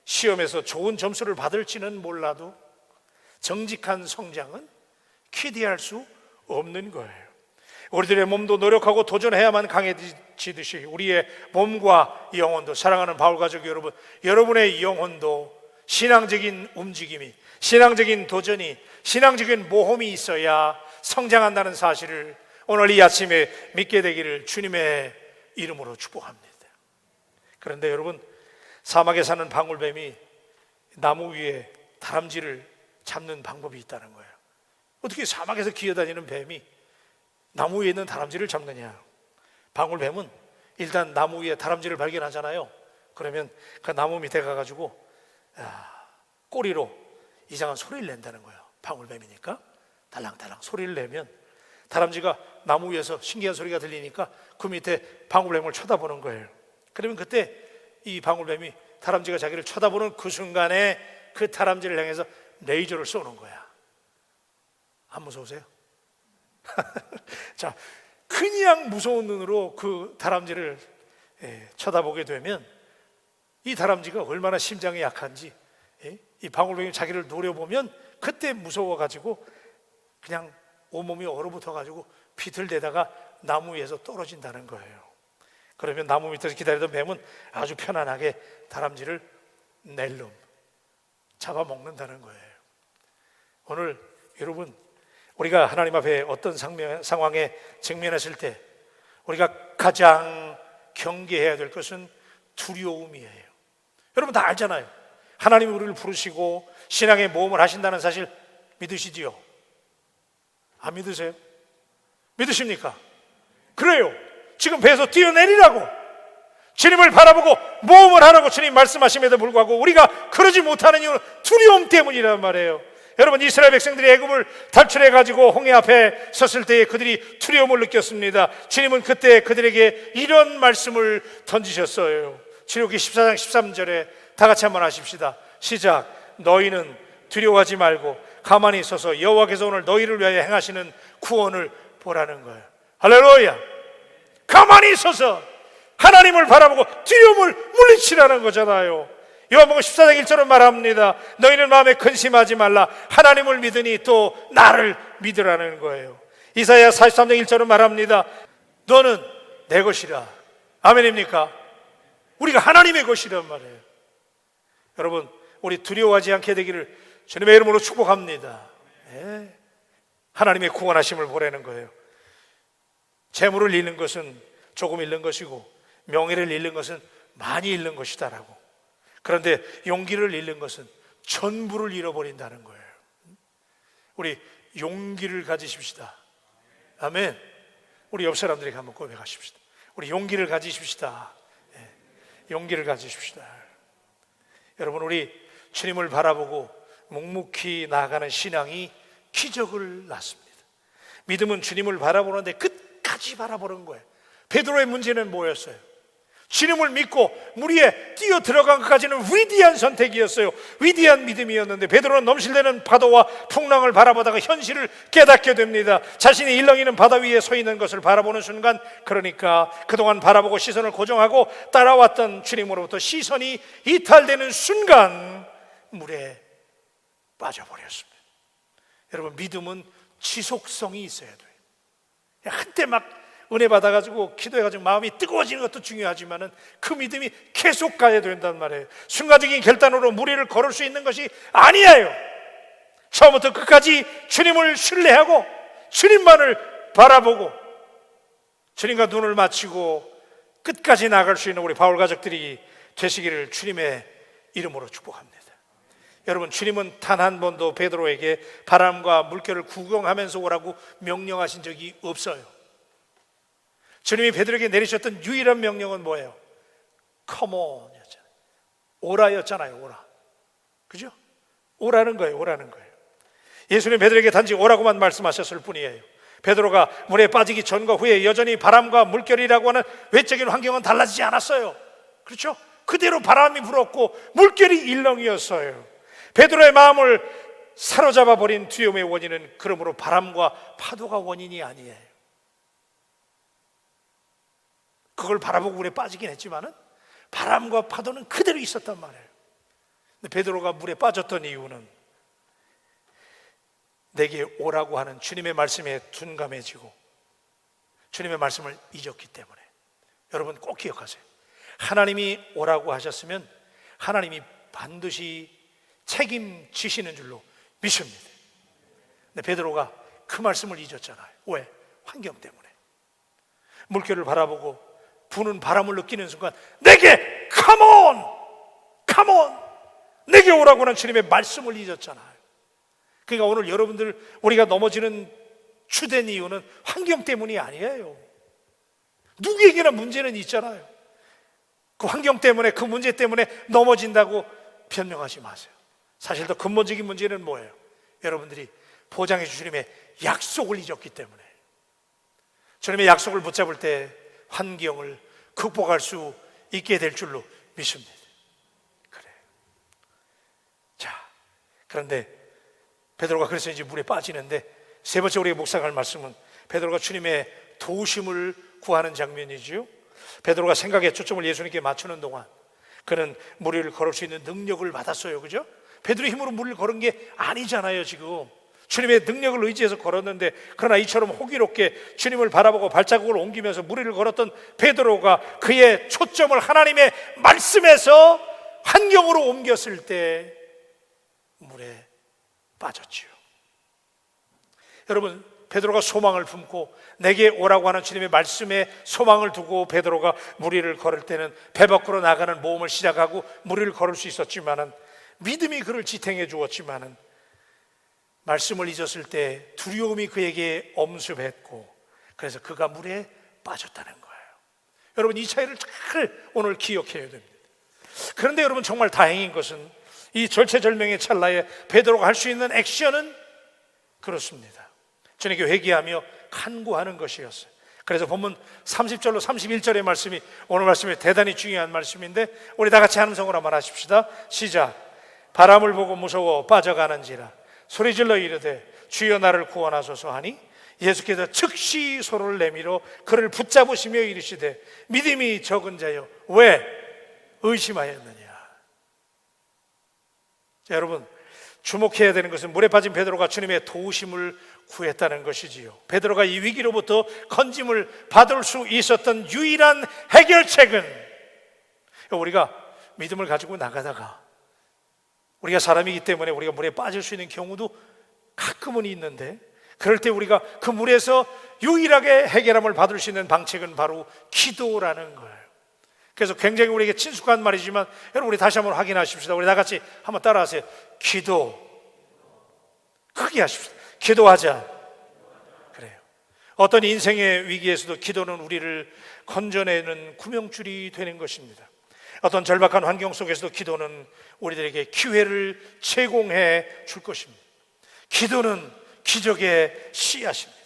시험에서 좋은 점수를 받을지는 몰라도 정직한 성장은 기대할 수 없는 거예요. 우리들의 몸도 노력하고 도전해야만 강해지듯이 우리의 몸과 영혼도, 사랑하는 바울 가족 여러분, 여러분의 영혼도 신앙적인 움직임이, 신앙적인 도전이, 신앙적인 모험이 있어야 성장한다는 사실을 오늘 이 아침에 믿게 되기를 주님의 이름으로 축복합니다. 그런데 여러분, 사막에 사는 방울뱀이 나무 위에 다람쥐를 잡는 방법이 있다는 거예요. 어떻게 사막에서 기어다니는 뱀이 나무 위에 있는 다람쥐를 잡느냐? 방울뱀은 일단 나무 위에 다람쥐를 발견하잖아요. 그러면 그 나무 밑에 가가지고 꼬리로 이상한 소리를 낸다는 거예요. 방울뱀이니까 달랑달랑 소리를 내면 다람쥐가 나무 위에서 신기한 소리가 들리니까 그 밑에 방울뱀을 쳐다보는 거예요. 그러면 그때 이 방울뱀이 다람쥐가 자기를 쳐다보는 그 순간에 그 다람쥐를 향해서 레이저를 쏘는 거야. 안 무서우세요? 자, 그냥 무서운 눈으로 그 다람쥐를 쳐다보게 되면 이 다람쥐가 얼마나 심장이 약한지 이 방울뱀이 자기를 노려보면 그때 무서워가지고 그냥 온몸이 얼어붙어가지고 비틀대다가 나무 위에서 떨어진다는 거예요. 그러면 나무 밑에서 기다리던 뱀은 아주 편안하게 다람쥐를 낼름 잡아먹는다는 거예요. 오늘 여러분, 우리가 하나님 앞에 어떤 상황에 직면했을 때 우리가 가장 경계해야 될 것은 두려움이에요. 여러분 다 알잖아요. 하나님이 우리를 부르시고 신앙의 모험을 하신다는 사실 믿으시지요? 안 믿으세요? 믿으십니까? 그래요. 지금 배에서 뛰어내리라고 주님을 바라보고 모험을 하라고 주님 말씀하심에도 불구하고 우리가 그러지 못하는 이유는 두려움 때문이란 말이에요. 여러분, 이스라엘 백성들이 애굽을 탈출해가지고 홍해 앞에 섰을 때에 그들이 두려움을 느꼈습니다. 주님은 그때 그들에게 이런 말씀을 던지셨어요. 출애굽기 14장 13절에 다 같이 한번 하십시다. 시작. 너희는 두려워하지 말고 가만히 서서 여호와께서 오늘 너희를 위하여 행하시는 구원을 보라는 거예요. 할렐루야. 가만히 서서 하나님을 바라보고 두려움을 물리치라는 거잖아요. 요한복음 14장 1절은 말합니다. 너희는 마음에 근심하지 말라. 하나님을 믿으니 또 나를 믿으라는 거예요. 이사야 43장 1절은 말합니다. 너는 내 것이라. 아멘입니까? 우리가 하나님의 것이란 말이에요. 여러분, 우리 두려워하지 않게 되기를 주님의 이름으로 축복합니다. 네. 하나님의 구원하심을 보라는 거예요. 재물을 잃는 것은 조금 잃는 것이고 명예를 잃는 것은 많이 잃는 것이다라고. 그런데 용기를 잃는 것은 전부를 잃어버린다는 거예요. 우리 용기를 가지십시다. 아멘. 우리 옆 사람들에게 한번 고백하십시다. 우리 용기를 가지십시다. 용기를 가지십시다. 여러분, 우리 주님을 바라보고 묵묵히 나아가는 신앙이 기적을 낳습니다. 믿음은 주님을 바라보는데 끝까지 바라보는 거예요. 베드로의 문제는 뭐였어요? 주님을 믿고 물 위에 뛰어 들어간 것까지는 위대한 선택이었어요. 위대한 믿음이었는데 베드로는 넘실대는 파도와 풍랑을 바라보다가 현실을 깨닫게 됩니다. 자신이 일렁이는 바다 위에 서 있는 것을 바라보는 순간, 그러니까 그동안 바라보고 시선을 고정하고 따라왔던 주님으로부터 시선이 이탈되는 순간 물에 빠져버렸습니다. 여러분, 믿음은 지속성이 있어야 돼요. 한때 막 은혜 받아가지고 기도해가지고 마음이 뜨거워지는 것도 중요하지만은 그 믿음이 계속 가야 된단 말이에요. 순간적인 결단으로 무리를 걸을 수 있는 것이 아니에요. 처음부터 끝까지 주님을 신뢰하고 주님만을 바라보고 주님과 눈을 맞추고 끝까지 나아갈 수 있는 우리 바울 가족들이 되시기를 주님의 이름으로 축복합니다. 여러분, 주님은 단 한 번도 베드로에게 바람과 물결을 구경하면서 오라고 명령하신 적이 없어요. 주님이 베드로에게 내리셨던 유일한 명령은 뭐예요? Come on 였잖아요. 오라였잖아요. 오라. 그죠? 오라는 거예요. 오라는 거예요. 예수님 베드로에게 단지 오라고만 말씀하셨을 뿐이에요. 베드로가 물에 빠지기 전과 후에 여전히 바람과 물결이라고 하는 외적인 환경은 달라지지 않았어요. 그렇죠? 그대로 바람이 불었고 물결이 일렁이었어요. 베드로의 마음을 사로잡아 버린 두려움의 원인은 그러므로 바람과 파도가 원인이 아니에요. 그걸 바라보고 물에 빠지긴 했지만은 바람과 파도는 그대로 있었단 말이에요. 근데 베드로가 물에 빠졌던 이유는 내게 오라고 하는 주님의 말씀에 둔감해지고 주님의 말씀을 잊었기 때문에. 여러분 꼭 기억하세요. 하나님이 오라고 하셨으면 하나님이 반드시 책임지시는 줄로 믿습니다. 근데 베드로가 그 말씀을 잊었잖아요. 왜? 환경 때문에. 물결을 바라보고 부는 바람을 느끼는 순간 내게 컴온! 컴온! 내게 오라고 하는 주님의 말씀을 잊었잖아요. 그러니까 오늘 여러분들 우리가 넘어지는 주된 이유는 환경 때문이 아니에요. 누구에게나 문제는 있잖아요. 그 환경 때문에, 그 문제 때문에 넘어진다고 변명하지 마세요. 사실 더 근본적인 문제는 뭐예요? 여러분들이 보장해 주신 주님의 약속을 잊었기 때문에. 주님의 약속을 붙잡을 때 환경을 극복할 수 있게 될 줄로 믿습니다. 그래요. 자, 그런데 베드로가 그래서 이제 물에 빠지는데 세 번째 우리가 묵상할 말씀은 베드로가 주님의 도우심을 구하는 장면이지요. 베드로가 생각의 초점을 예수님께 맞추는 동안 그는 물 위를 걸을 수 있는 능력을 받았어요. 그죠? 베드로의 힘으로 물을 걸은 게 아니잖아요. 지금 주님의 능력을 의지해서 걸었는데, 그러나 이처럼 호기롭게 주님을 바라보고 발자국을 옮기면서 물 위를 걸었던 베드로가 그의 초점을 하나님의 말씀에서 환경으로 옮겼을 때 물에 빠졌지요. 여러분, 베드로가 소망을 품고 내게 오라고 하는 주님의 말씀에 소망을 두고 베드로가 물 위를 걸을 때는 배 밖으로 나가는 모험을 시작하고 물 위를 걸을 수 있었지만은, 믿음이 그를 지탱해 주었지만은, 말씀을 잊었을 때 두려움이 그에게 엄습했고 그래서 그가 물에 빠졌다는 거예요. 여러분, 이 차이를 잘 오늘 기억해야 됩니다. 그런데 여러분, 정말 다행인 것은 이 절체절명의 찰나에 베드로가 할 수 있는 액션은 그렇습니다. 주님께 회개하며 간구하는 것이었어요. 그래서 본문 30절로 31절의 말씀이 오늘 말씀에 대단히 중요한 말씀인데, 우리 다 같이 한 성으로 말하십시다. 시작. 바람을 보고 무서워 빠져가는지라 소리질러 이르되 주여 나를 구원하소서 하니, 예수께서 즉시 소를 내밀어 그를 붙잡으시며 이르시되 믿음이 적은 자여 왜 의심하였느냐. 자, 여러분, 주목해야 되는 것은 물에 빠진 베드로가 주님의 도우심을 구했다는 것이지요. 베드로가 이 위기로부터 건짐을 받을 수 있었던 유일한 해결책은, 우리가 믿음을 가지고 나가다가 우리가 사람이기 때문에 우리가 물에 빠질 수 있는 경우도 가끔은 있는데, 그럴 때 우리가 그 물에서 유일하게 해결함을 받을 수 있는 방책은 바로 기도라는 거예요. 그래서 굉장히 우리에게 친숙한 말이지만, 여러분, 우리 다시 한번 확인하십시다. 우리 다 같이 한번 따라하세요. 기도. 크게 하십시다. 기도하자. 그래요. 어떤 인생의 위기에서도 기도는 우리를 건져내는 구명줄이 되는 것입니다. 어떤 절박한 환경 속에서도 기도는 우리들에게 기회를 제공해 줄 것입니다. 기도는 기적의 씨앗입니다.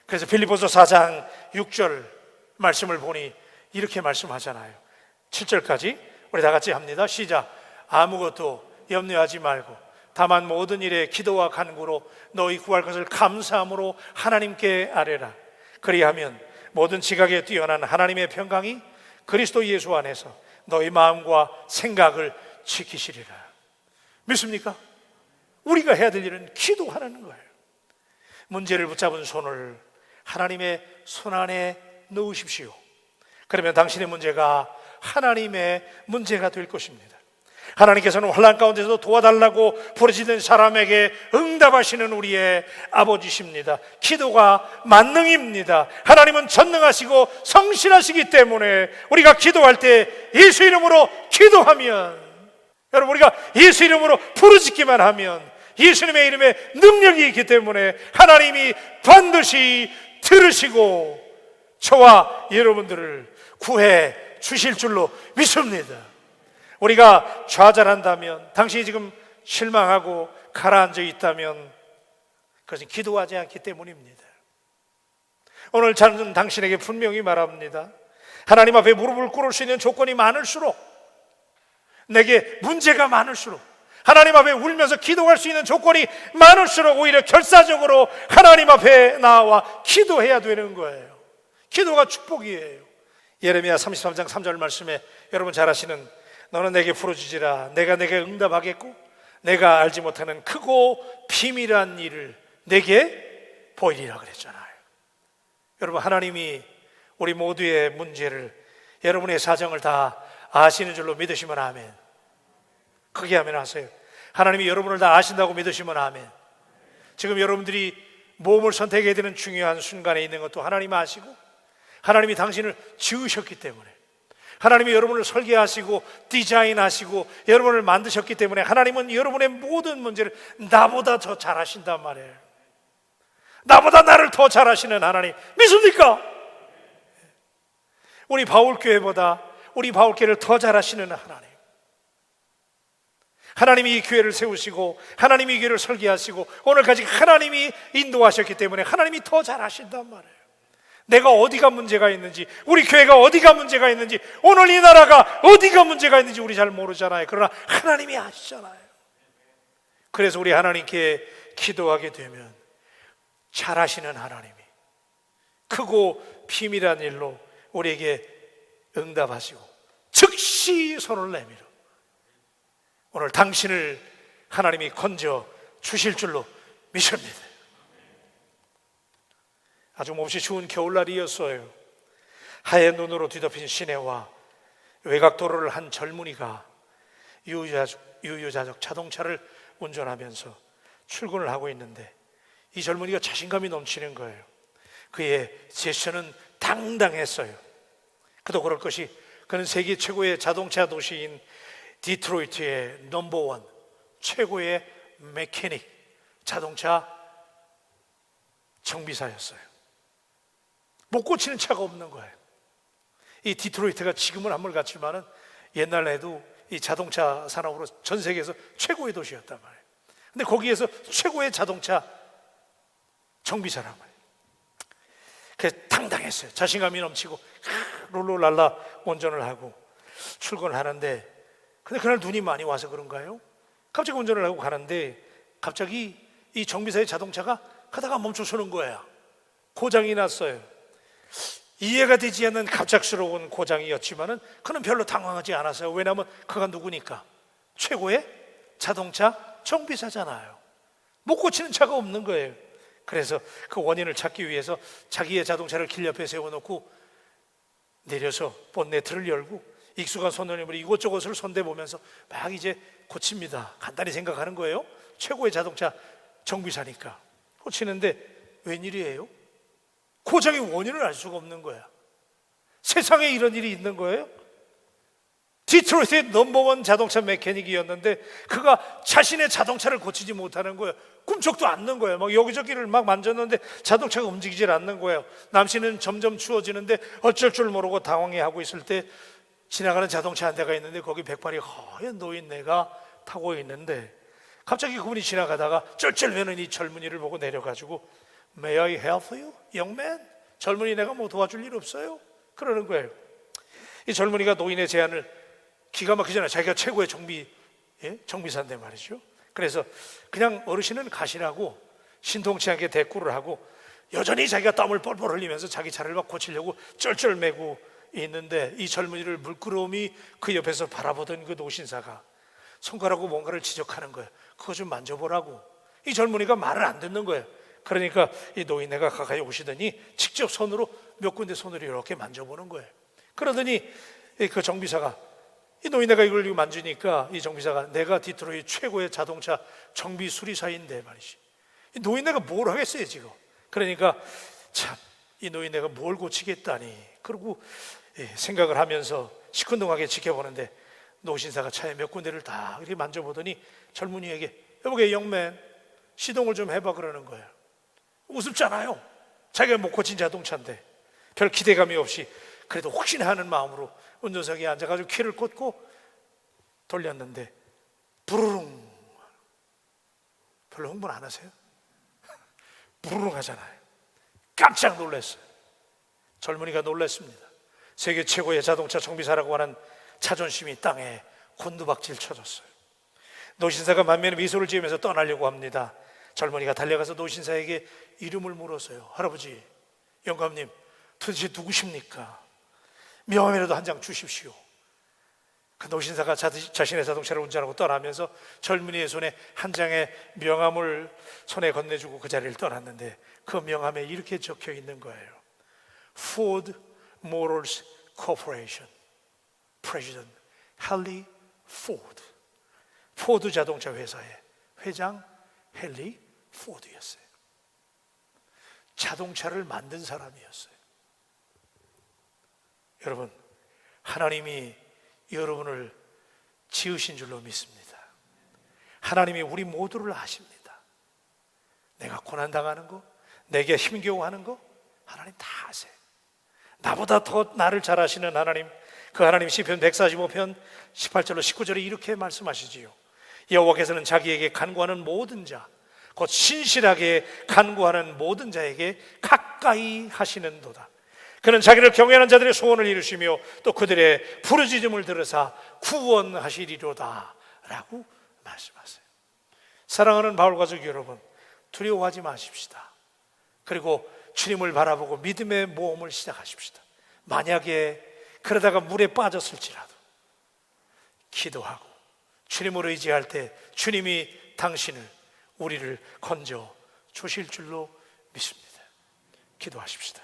그래서 빌립보서 4장 6절 말씀을 보니 이렇게 말씀하잖아요. 7절까지 우리 다 같이 합니다. 시작. 아무것도 염려하지 말고 다만 모든 일에 기도와 간구로 너희 구할 것을 감사함으로 하나님께 아뢰라. 그리하면 모든 지각에 뛰어난 하나님의 평강이 그리스도 예수 안에서 너희 마음과 생각을 지키시리라. 믿습니까? 우리가 해야 될 일은 기도하는 거예요. 문제를 붙잡은 손을 하나님의 손 안에 넣으십시오. 그러면 당신의 문제가 하나님의 문제가 될 것입니다. 하나님께서는 환난 가운데서 도와달라고 부르짖는 사람에게 응답하시는 우리의 아버지십니다. 기도가 만능입니다. 하나님은 전능하시고 성실하시기 때문에 우리가 기도할 때 예수 이름으로 기도하면, 여러분, 우리가 예수 이름으로 부르짖기만 하면 예수님의 이름에 능력이 있기 때문에 하나님이 반드시 들으시고 저와 여러분들을 구해 주실 줄로 믿습니다. 우리가 좌절한다면, 당신이 지금 실망하고 가라앉아 있다면 그것은 기도하지 않기 때문입니다. 오늘 저는 당신에게 분명히 말합니다. 하나님 앞에 무릎을 꿇을 수 있는 조건이 많을수록, 내게 문제가 많을수록, 하나님 앞에 울면서 기도할 수 있는 조건이 많을수록 오히려 결사적으로 하나님 앞에 나와 기도해야 되는 거예요. 기도가 축복이에요. 예레미야 33장 3절 말씀에 여러분 잘 아시는, 너는 내게 부르짖으라 내가 내게 응답하겠고 내가 알지 못하는 크고 비밀한 일을 내게 보이리라 그랬잖아요. 여러분, 하나님이 우리 모두의 문제를, 여러분의 사정을 다 아시는 줄로 믿으시면 아멘. 크게 아멘 하세요. 하나님이 여러분을 다 아신다고 믿으시면 아멘. 지금 여러분들이 몸을 선택해야 되는 중요한 순간에 있는 것도 하나님 아시고, 하나님이 당신을 지으셨기 때문에, 하나님이 여러분을 설계하시고 디자인하시고 여러분을 만드셨기 때문에 하나님은 여러분의 모든 문제를 나보다 더 잘 아신단 말이에요. 나보다 나를 더 잘 아시는 하나님 믿습니까? 우리 바울교회보다 우리 바울교회를 더 잘 아시는 하나님, 하나님이 이 교회를 세우시고 하나님이 이 교회를 설계하시고 오늘까지 하나님이 인도하셨기 때문에 하나님이 더 잘 아신단 말이에요. 내가 어디가 문제가 있는지, 우리 교회가 어디가 문제가 있는지, 오늘 이 나라가 어디가 문제가 있는지 우리 잘 모르잖아요. 그러나 하나님이 아시잖아요. 그래서 우리 하나님께 기도하게 되면 잘 아시는 하나님이 크고 비밀한 일로 우리에게 응답하시고 즉시 손을 내밀어 오늘 당신을 하나님이 건져 주실 줄로 믿습니다. 아주 몹시 추운 겨울날이었어요. 하얀 눈으로 뒤덮인 시내와 외곽도로를 한 젊은이가 유유자적 자동차를 운전하면서 출근을 하고 있는데, 이 젊은이가 자신감이 넘치는 거예요. 그의 제스처는 당당했어요. 그도 그럴 것이, 그는 세계 최고의 자동차 도시인 디트로이트의 넘버원 최고의 메케닉, 자동차 정비사였어요. 못 고치는 차가 없는 거예요. 이 디트로이트가 지금은 한물같지만은 옛날에도 이 자동차 산업으로 전 세계에서 최고의 도시였단 말이에요. 근데 거기에서 최고의 자동차 정비사란 말이에요. 그래서 당당했어요. 자신감이 넘치고 롤롤랄라 운전을 하고 출근을 하는데, 근데 그날 눈이 많이 와서 그런가요? 갑자기 운전을 하고 가는데 갑자기 이 정비사의 자동차가 가다가 멈춰서는 거예요. 고장이 났어요. 이해가 되지 않는 갑작스러운 고장이었지만은 그는 별로 당황하지 않았어요. 왜냐하면 그가 누구니까? 최고의 자동차 정비사잖아요. 못 고치는 차가 없는 거예요. 그래서 그 원인을 찾기 위해서 자기의 자동차를 길 옆에 세워놓고 내려서 본네트를 열고 익숙한 손님을 이곳저곳을 손대보면서 막 이제 고칩니다. 간단히 생각하는 거예요. 최고의 자동차 정비사니까 고치는데 웬일이에요? 고장의 원인을 알 수가 없는 거야. 세상에 이런 일이 있는 거예요? 디트로이트의 넘버원 자동차 메케닉이었는데 그가 자신의 자동차를 고치지 못하는 거예요. 꿈쩍도 않는 거예요. 막 여기저기를 막 만졌는데 자동차가 움직이질 않는 거예요. 날씨는 점점 추워지는데 어쩔 줄 모르고 당황해하고 있을 때 지나가는 자동차 한 대가 있는데 거기 백발이 허연 노인네가 타고 있는데 갑자기 그분이 지나가다가 쩔쩔매는 이 젊은이를 보고 내려가지고 May I help you, young man? 젊은이 내가 뭐 도와줄 일 없어요? 그러는 거예요. 이 젊은이가 노인의 제안을 기가 막히잖아요. 자기가 최고의 정비사인데 말이죠. 그래서 그냥 어르신은 가시라고 신통치 않게 대꾸를 하고 여전히 자기가 땀을 뻘뻘 흘리면서 자기 차를 막 고치려고 쩔쩔매고 있는데 이 젊은이를 물끄러미 그 옆에서 바라보던 그 노신사가 손가락으로 뭔가를 지적하는 거예요. 그거 좀 만져보라고. 이 젊은이가 말을 안 듣는 거예요. 그러니까 이 노인네가 가까이 오시더니 직접 손으로 몇 군데 손으로 이렇게 만져보는 거예요. 그러더니 그 정비사가 이 노인네가 이걸 만지니까 이 정비사가 내가 디트로이트 최고의 자동차 정비 수리사인데 말이지. 이 노인네가 뭘 하겠어요 지금. 그러니까 참 이 노인네가 뭘 고치겠다니 그러고 생각을 하면서 시큰둥하게 지켜보는데 노신사가 차에 몇 군데를 다 이렇게 만져보더니 젊은이에게 여보게 영맨 시동을 좀 해봐 그러는 거예요. 우습잖아요. 자기가 못 고친 자동차인데 별 기대감이 없이 그래도 혹시나 하는 마음으로 운전석에 앉아가지고 키를 꽂고 돌렸는데 부르릉. 별로 흥분 안 하세요? 부르릉 하잖아요. 깜짝 놀랐어요. 젊은이가 놀랐습니다. 세계 최고의 자동차 정비사라고 하는 자존심이 땅에 곤두박질 쳐졌어요. 노신사가 만면에 미소를 지으면서 떠나려고 합니다. 젊은이가 달려가서 노신사에게 이름을 물었어요. 할아버지, 영감님, 도대체 누구십니까? 명함이라도 한 장 주십시오. 그 노신사가 자신의 자동차를 운전하고 떠나면서 젊은이의 손에 한 장의 명함을 손에 건네주고 그 자리를 떠났는데, 그 명함에 이렇게 적혀 있는 거예요. Ford Motors Corporation President 헨리 포드. 포드 자동차 회사의 회장 헨리 포드였어요. 자동차를 만든 사람이었어요. 여러분, 하나님이 여러분을 지으신 줄로 믿습니다. 하나님이 우리 모두를 아십니다. 내가 고난당하는 거, 내게 힘겨워하는 거 하나님 다 아세요. 나보다 더 나를 잘 아시는 하나님, 그 하나님 시편 145편 18절로 19절에 이렇게 말씀하시지요. 여호와께서는 자기에게 간구하는 모든 자, 곧 신실하게 간구하는 모든 자에게 가까이 하시는도다. 그는 자기를 경외하는 자들의 소원을 이루시며 또 그들의 부르짖음을 들으사 구원하시리로다 라고 말씀하세요. 사랑하는 바울 가족 여러분, 두려워하지 마십시다. 그리고 주님을 바라보고 믿음의 모험을 시작하십시다. 만약에 그러다가 물에 빠졌을지라도 기도하고 주님을 의지할 때 주님이 당신을, 우리를 건져 주실 줄로 믿습니다. 기도하십시다.